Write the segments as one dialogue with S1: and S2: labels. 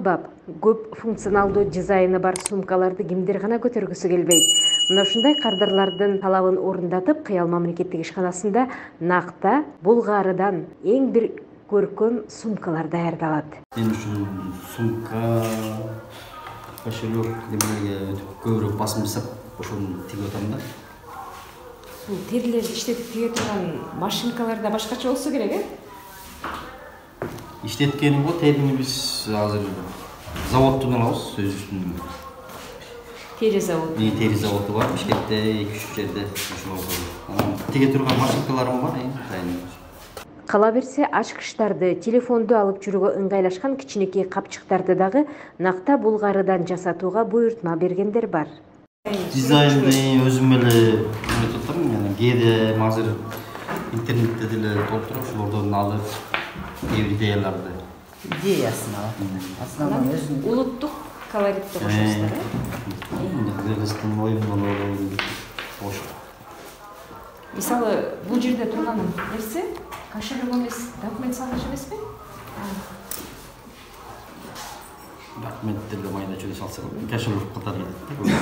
S1: кымбат, көп функционалдуу дизайны бар сумкаларды кимдер гана көтөргүсү келбейт. Мына ушундай кардарлардын талабын орундатып, Кыял мамлекеттик ишканасында Накта Булгарыдан эң бир көркөм сумкалар даярдалат.
S2: Мен үчүн сумка, кошелек немелерге көбүрөөк басым жасап, ошону тигип атам да.
S1: Бул терилерди иштетип тиге турган машинкалар да башкача болсо керек,
S2: İşletkеним го терини биз азыр заводтон алабыз, өзүбүздүн.
S1: Тери заводу.
S2: Тери заводу бар, Бишкекте, 2-3 жерде ошол болду. Тиге турган машинкаларым бар, дайын.
S1: Кала берсе, ачкычтарды, телефонду алып жүрүүгө ыңгайлашкан кичинекей капчыктарды дагы Накта Булгарыдан жасатууга буйртма бергендер бар.
S2: Дизайнды өзүм эле өтүп атам, кээде азыр интернетте деле толтуруп, ошолордон алып идеяларды.
S3: Идеясын алып.
S1: Улуттук колоритти кошосуздар,
S2: Кыргызстан оюнун кош.
S1: Мисалы, бул жерде турган нерсе кошелек эмес, документ салгыч эмеспи?
S2: Документтерге майда чөй салса, кошелек катары кетет.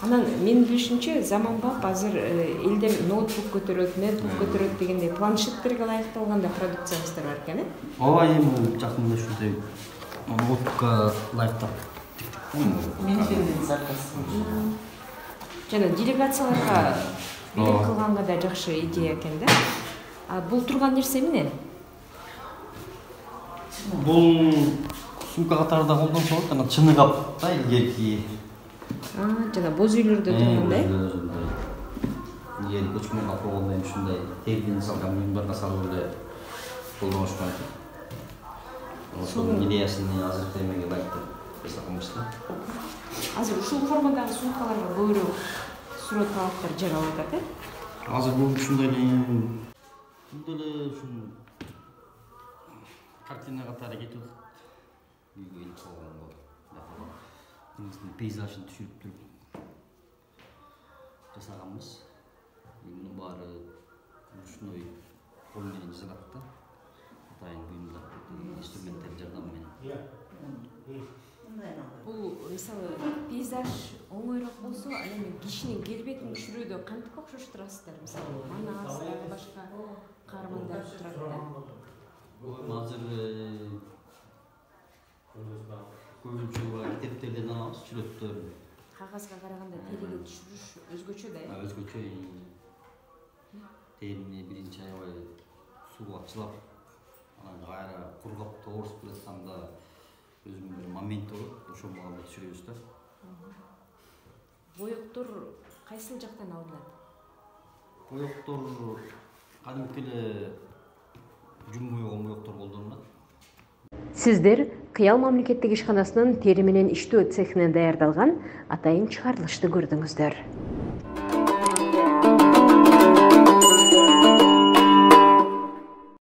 S1: Анан менин билишимче заманбап азыр элдер ноутбук көтөрөт, ноутбук көтөрөт дегенде планшеттерге ылайыкталган да продукциябыздар бар экен,
S2: Ооба, эми жакында ушундай ноутбукка ылайыктап
S3: Менин заказ.
S1: жана делегацияларга билим кылганга да жакшы идея экен да. А бул турган нерсе эмне?
S2: Бул сумка катарында колдонсолот, анан чыны кап да, илгерки.
S1: Жана боз үйлөрдө тургандай.
S2: Эгер көчмөн кап болгондо ушундай териден салган буюмдарга салып эле колдонушкан экен. Ошонун идеясын азыр темеге ылайыктап жасаганбыз да.
S1: Азыр ушул формадагы сумкаларга көбүрөөк суроо талаптар жаралып атат,
S2: Азыр бул ушундай эле ушун картина катары кетип атат. Үйгө келип калган пейзажын түшүрүп туруп жасаганбыз. Мунун баары ручной кол менен жасалат да. Атайын буюмдар, инструменттер жардамы менен.
S1: бул мисалы пейзаж оңойрок болсо, ал эми кишинин келбетин түшүрүүдө кантип окшоштурасыздар? Мисалы, Манас дагы башка каармандар турат да.
S2: Азыр көбүнчө китептерден алабыз, сүрөттөрүн.
S1: Кагазга караганда териге түшүрүш өзгөчө да,
S2: Өзгөчө терини биринчи аябай сууга чылап, анан кайра кургап тоорусуп жатканда өзүнүн бир моменти болот, ошол маалда түшүрөбүз да.
S1: Боектор кайсыл жактан алынат?
S2: Боектор кадимки эле жүн боегон боектор колдонулат.
S1: Сиздер Кыял мамлекеттик ишканасынын тери менен иштөө цехинен даярдалган атайын чыгарылышты көрдүңүздөр.